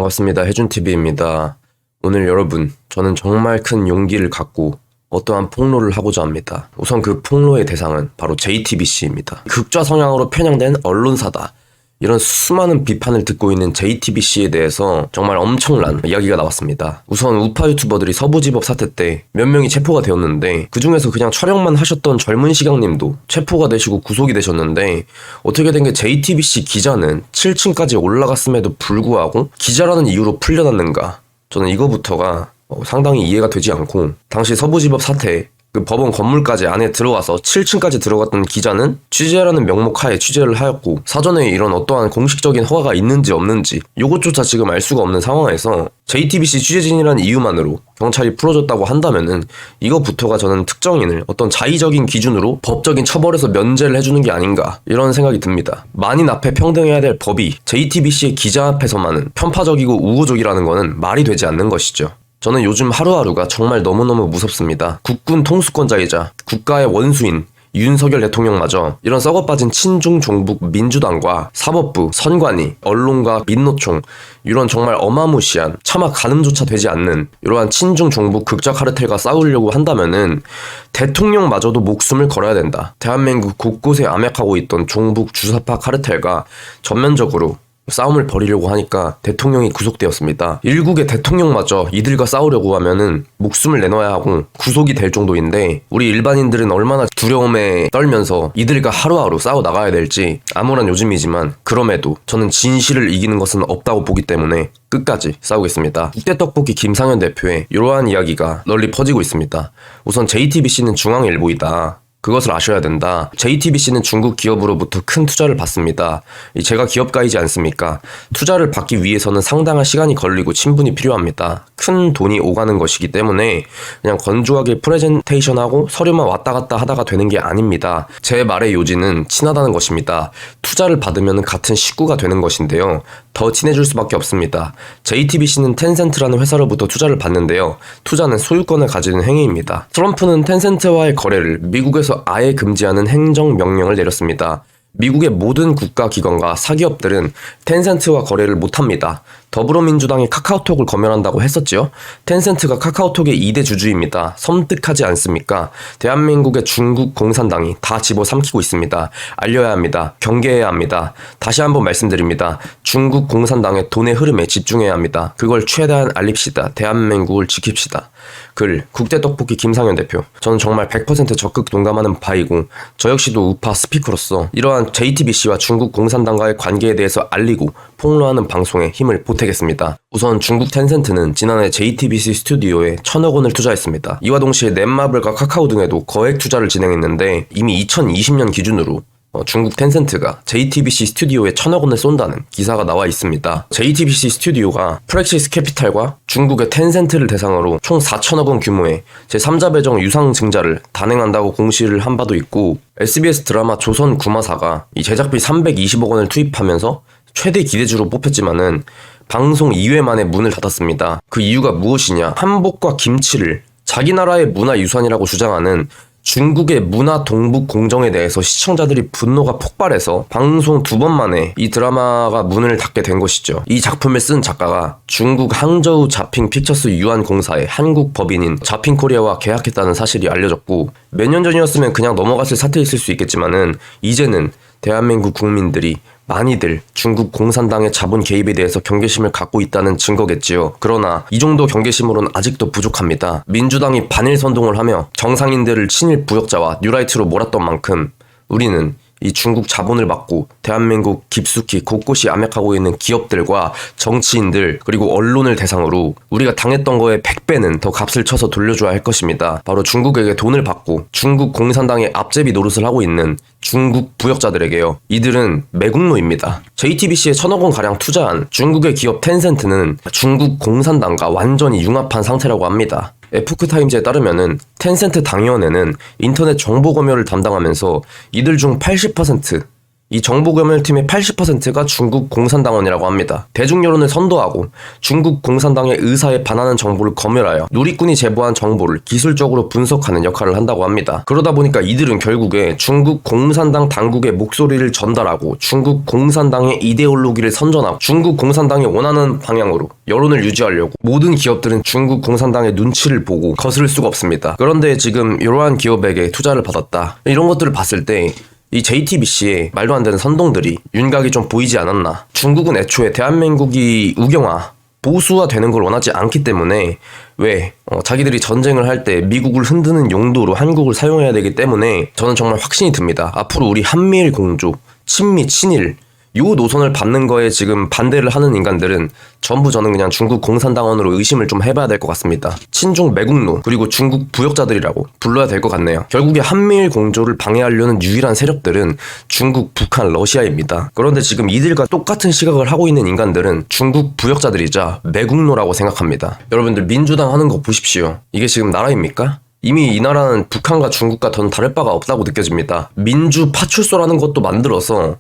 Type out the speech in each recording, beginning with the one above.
반갑습니다. 혜준TV입니다. 오늘 여러분, 저는 정말 큰 용기를 갖고 어떠한 폭로를 하고자 합니다. 우선 그 폭로의 대상은 바로 JTBC입니다. 극좌 성향으로 편향된 언론사다. 이런 수많은 비판을 듣고 있는 JTBC에 대해서 정말 엄청난 이야기가 나왔습니다. 우선 우파 유튜버들이 서부지법 사태 때 몇 명이 체포가 되었는데 그 중에서 그냥 촬영만 하셨던 젊은 시각님도 체포가 되시고 구속이 되셨는데 어떻게 된 게 JTBC 기자는 7층까지 올라갔음에도 불구하고 기자라는 이유로 풀려났는가? 저는 이거부터가 상당히 이해가 되지 않고 당시 서부지법 사태 그 법원 건물까지 안에 들어와서 7층까지 들어갔던 기자는 취재라는 명목하에 취재를 하였고 사전에 이런 어떠한 공식적인 허가가 있는지 없는지 이것조차 지금 알 수가 없는 상황에서 JTBC 취재진이라는 이유만으로 경찰이 풀어줬다고 한다면은 이거부터가 저는 특정인을 어떤 자의적인 기준으로 법적인 처벌에서 면제를 해주는 게 아닌가 이런 생각이 듭니다. 만인 앞에 평등해야 될 법이 JTBC의 기자 앞에서만은 편파적이고 우호적이라는 거는 말이 되지 않는 것이죠. 저는 요즘 하루하루가 정말 너무너무 무섭습니다. 국군 통수권자이자 국가의 원수인 윤석열 대통령마저 이런 썩어빠진 친중 종북 민주당과 사법부, 선관위, 언론과 민노총 이런 정말 어마무시한 차마 가늠조차 되지 않는 이러한 친중 종북 극좌 카르텔과 싸우려고 한다면은 대통령마저도 목숨을 걸어야 된다. 대한민국 곳곳에 암약하고 있던 종북 주사파 카르텔과 전면적으로 싸움을 벌이려고 하니까 대통령이 구속되었습니다. 일국의 대통령마저 이들과 싸우려고 하면은 목숨을 내놔야 하고 구속이 될 정도인데 우리 일반인들은 얼마나 두려움에 떨면서 이들과 하루하루 싸워 나가야 될지 암울한 요즘이지만 그럼에도 저는 진실을 이기는 것은 없다고 보기 때문에 끝까지 싸우겠습니다. 국대떡볶이 김상현 대표의 이러한 이야기가 널리 퍼지고 있습니다. 우선 JTBC는 중앙일보이다. 그것을 아셔야 된다. JTBC는 중국 기업으로부터 큰 투자를 받습니다. 제가 기업가이지 않습니까? 투자를 받기 위해서는 상당한 시간이 걸리고 친분이 필요합니다. 큰 돈이 오가는 것이기 때문에 그냥 건조하게 프레젠테이션하고 서류만 왔다 갔다 하다가 되는 게 아닙니다. 제 말의 요지는 친하다는 것입니다. 투자를 받으면 같은 식구가 되는 것인데요. 더 친해질 수밖에 없습니다. JTBC는 텐센트라는 회사로부터 투자를 받는데요. 투자는 소유권을 가지는 행위입니다. 트럼프는 텐센트와의 거래를 미국에서 아예 금지하는 행정명령을 내렸습니다. 미국의 모든 국가기관과 사기업들은 텐센트와 거래를 못합니다. 더불어민주당이 카카오톡을 검열한다고 했었지요. 텐센트가 카카오톡의 2대 주주입니다. 섬뜩하지 않습니까? 대한민국의 중국 공산당이 다 집어삼키고 있습니다. 알려야 합니다. 경계해야 합니다. 다시 한번 말씀드립니다. 중국 공산당의 돈의 흐름에 집중해야 합니다. 그걸 최대한 알립시다. 대한민국을 지킵시다. 글 국대떡볶이 김상현 대표. 저는 정말 100% 적극 동감하는 바이고 저 역시도 우파 스피커로서 이러한 JTBC와 중국 공산당과의 관계에 대해서 알리고 폭로하는 방송에 힘을 보태겠습니다. 우선 중국 텐센트는 지난해 JTBC 스튜디오에 1,000억 원을 투자했습니다. 이와 동시에 넷마블과 카카오 등에도 거액 투자를 진행했는데 이미 2020년 기준으로 중국 텐센트가 JTBC 스튜디오에 1,000억 원을 쏜다는 기사가 나와 있습니다. JTBC 스튜디오가 프렉시스 캐피탈과 중국의 텐센트를 대상으로 총 4,000억 원 규모의 제3자 배정 유상 증자를 단행한다고 공시를 한 바도 있고 SBS 드라마 조선 구마사가 이 제작비 320억 원을 투입하면서 최대 기대주로 뽑혔지만은 방송 2회 만에 문을 닫았습니다. 그 이유가 무엇이냐? 한복과 김치를 자기 나라의 문화유산이라고 주장하는 중국의 문화 동북 공정에 대해서 시청자들이 분노가 폭발해서 방송 2번 만에 이 드라마가 문을 닫게 된 것이죠. 이 작품을 쓴 작가가 중국 항저우 자핑 픽처스 유한공사의 한국 법인인 자핑코리아와 계약했다는 사실이 알려졌고 몇 년 전이었으면 그냥 넘어갔을 사태였을 수 있겠지만은 이제는 대한민국 국민들이 많이들 중국 공산당의 자본 개입에 대해서 경계심을 갖고 있다는 증거겠지요. 그러나 이 정도 경계심으로는 아직도 부족합니다. 민주당이 반일 선동을 하며 정상인들을 친일 부역자와 뉴라이트로 몰았던 만큼 우리는 이 중국 자본을 막고 대한민국 깊숙이 곳곳이 암약하고 있는 기업들과 정치인들 그리고 언론을 대상으로 우리가 당했던 거에 100배는 더 값을 쳐서 돌려줘야 할 것입니다. 바로 중국에게 돈을 받고 중국 공산당의 앞제비 노릇을 하고 있는 중국 부역자들에게요. 이들은 매국노입니다. JTBC에 1,000억 원 가량 투자한 중국의 기업 텐센트는 중국 공산당과 완전히 융합한 상태라고 합니다. 에포크타임즈에 따르면은 텐센트 당위원회는 인터넷 정보 검열을 담당하면서 이들 중 80% 이 정보검열팀의 80%가 중국 공산당원이라고 합니다. 대중여론을 선도하고 중국 공산당의 의사에 반하는 정보를 검열하여 누리꾼이 제보한 정보를 기술적으로 분석하는 역할을 한다고 합니다. 그러다 보니까 이들은 결국에 중국 공산당 당국의 목소리를 전달하고 중국 공산당의 이데올로기를 선전하고 중국 공산당이 원하는 방향으로 여론을 유지하려고 모든 기업들은 중국 공산당의 눈치를 보고 거스를 수가 없습니다. 그런데 지금 이러한 기업에게 투자를 받았다. 이런 것들을 봤을 때 이 JTBC의 말도 안 되는 선동들이 윤곽이 좀 보이지 않았나. 중국은 애초에 대한민국이 우경화, 보수화 되는 걸 원하지 않기 때문에 자기들이 전쟁을 할 때 미국을 흔드는 용도로 한국을 사용해야 되기 때문에 저는 정말 확신이 듭니다. 앞으로 우리 한미일 공조, 친미, 친일 요 노선을 밟는 거에 지금 반대를 하는 인간들은 전부 저는 그냥 중국 공산당원으로 의심을 좀 해봐야 될 것 같습니다. 친중 매국노 그리고 중국 부역자들이라고 불러야 될 것 같네요. 결국에 한미일 공조를 방해하려는 유일한 세력들은 중국, 북한, 러시아입니다. 그런데 지금 이들과 똑같은 시각을 하고 있는 인간들은 중국 부역자들이자 매국노라고 생각합니다. 여러분들 민주당 하는 거 보십시오. 이게 지금 나라입니까? 이미 이 나라는 북한과 중국과 더 다를 바가 없다고 느껴집니다. 민주 파출소라는 것도 만들어서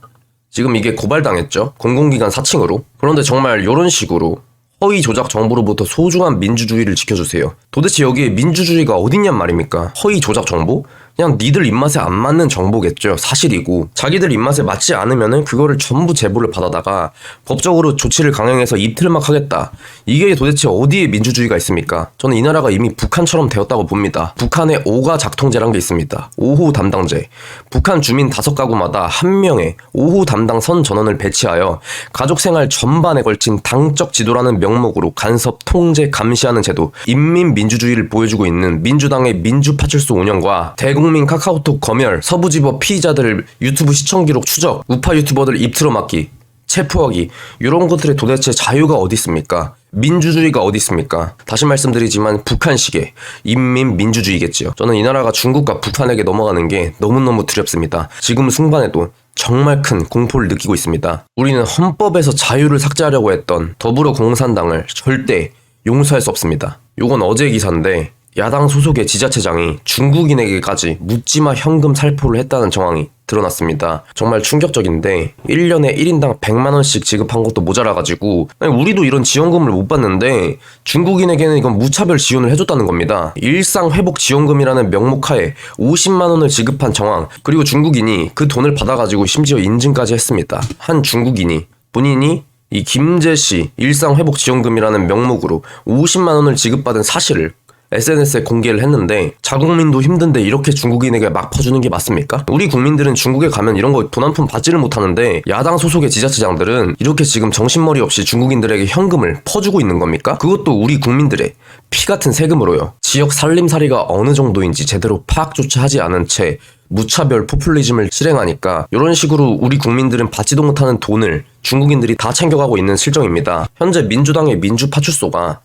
지금 이게 고발당했죠. 공공기관 사칭으로. 그런데 정말 이런 식으로 허위 조작 정보로부터 소중한 민주주의를 지켜주세요. 도대체 여기에 민주주의가 어딨냔 말입니까? 허위 조작 정보? 그냥 니들 입맛에 안 맞는 정보겠죠. 사실이고 자기들 입맛에 맞지 않으면은 그거를 전부 제보를 받아다가 법적으로 조치를 강행해서 입틀막 하겠다. 이게 도대체 어디에 민주주의가 있습니까? 저는 이 나라가 이미 북한처럼 되었다고 봅니다. 북한에 5가 작통제란 게 있습니다. 5호 담당제. 북한 주민 5가구마다 한 명의 5호 담당 선 전원을 배치하여 가족생활 전반에 걸친 당적 지도라는 명목으로 간섭, 통제, 감시하는 제도. 인민민주주의를 보여주고 있는 민주당의 민주파출소 운영과 대국민 카카오톡 검열, 서부지법 피의자들 유튜브 시청 기록 추적, 우파 유튜버들 입 틀어막기, 체포하기 이런 것들의 도대체 자유가 어디 있습니까? 민주주의가 어디 있습니까? 다시 말씀드리지만 북한식의 인민민주주의겠지요. 저는 이 나라가 중국과 북한에게 넘어가는 게 너무너무 두렵습니다. 지금 순간에도 정말 큰 공포를 느끼고 있습니다. 우리는 헌법에서 자유를 삭제하려고 했던 더불어공산당을 절대 용서할 수 없습니다. 요건 어제 기사인데 야당 소속의 지자체장이 중국인에게까지 묻지마 현금 살포를 했다는 정황이 드러났습니다. 정말 충격적인데 1년에 1인당 100만원씩 지급한 것도 모자라가지고 우리도 이런 지원금을 못 받는데 중국인에게는 이건 무차별 지원을 해줬다는 겁니다. 일상회복지원금이라는 명목하에 50만원을 지급한 정황, 그리고 중국인이 그 돈을 받아가지고 심지어 인증까지 했습니다. 한 중국인이 본인이 이 김제시 일상회복지원금이라는 명목으로 50만원을 지급받은 사실을 SNS에 공개를 했는데 자국민도 힘든데 이렇게 중국인에게 막 퍼주는 게 맞습니까? 우리 국민들은 중국에 가면 이런 거 돈 한 푼 받지를 못하는데 야당 소속의 지자체장들은 이렇게 지금 정신머리 없이 중국인들에게 현금을 퍼주고 있는 겁니까? 그것도 우리 국민들의 피 같은 세금으로요. 지역 살림살이가 어느 정도인지 제대로 파악조차 하지 않은 채 무차별 포퓰리즘을 실행하니까 이런 식으로 우리 국민들은 받지도 못하는 돈을 중국인들이 다 챙겨가고 있는 실정입니다. 현재 민주당의 민주파출소가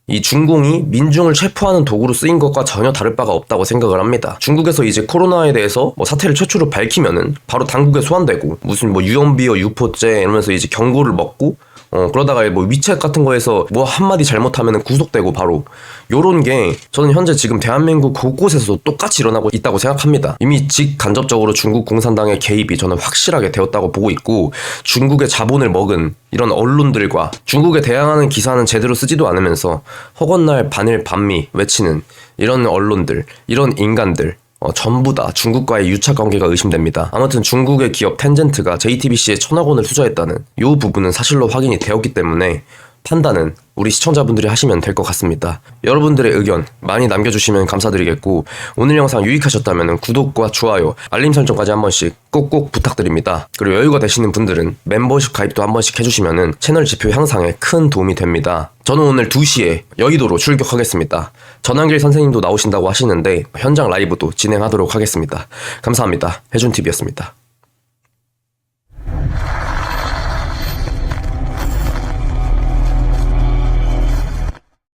이 중공이 민중을 체포하는 도구로 쓰인 것과 전혀 다를 바가 없다고 생각을 합니다. 중국에서 이제 코로나에 대해서 사태를 최초로 밝히면은 바로 당국에 소환되고 무슨 유언비어 유포죄 이러면서 이제 경고를 먹고 그러다가 위챗 같은 거에서 한마디 잘못하면 구속되고 바로 요런 게 저는 현재 지금 대한민국 곳곳에서 똑같이 일어나고 있다고 생각합니다. 이미 직간접적으로 중국 공산당의 개입이 저는 확실하게 되었다고 보고 있고 중국의 자본을 먹은 이런 언론들과 중국에 대항하는 기사는 제대로 쓰지도 않으면서 허건날 반일 반미 외치는 이런 언론들, 이런 인간들 전부 다 중국과의 유착관계가 의심됩니다. 아무튼 중국의 기업 텐젠트가 JTBC에 1,000억 원을 투자했다는 이 부분은 사실로 확인이 되었기 때문에 판단은 우리 시청자분들이 하시면 될 것 같습니다. 여러분들의 의견 많이 남겨주시면 감사드리겠고 오늘 영상 유익하셨다면 구독과 좋아요, 알림 설정까지 한 번씩 꼭꼭 부탁드립니다. 그리고 여유가 되시는 분들은 멤버십 가입도 한 번씩 해주시면 채널 지표 향상에 큰 도움이 됩니다. 저는 오늘 2시에 여의도로 출격하겠습니다. 전한길 선생님도 나오신다고 하시는데 현장 라이브도 진행하도록 하겠습니다. 감사합니다. 해준TV였습니다.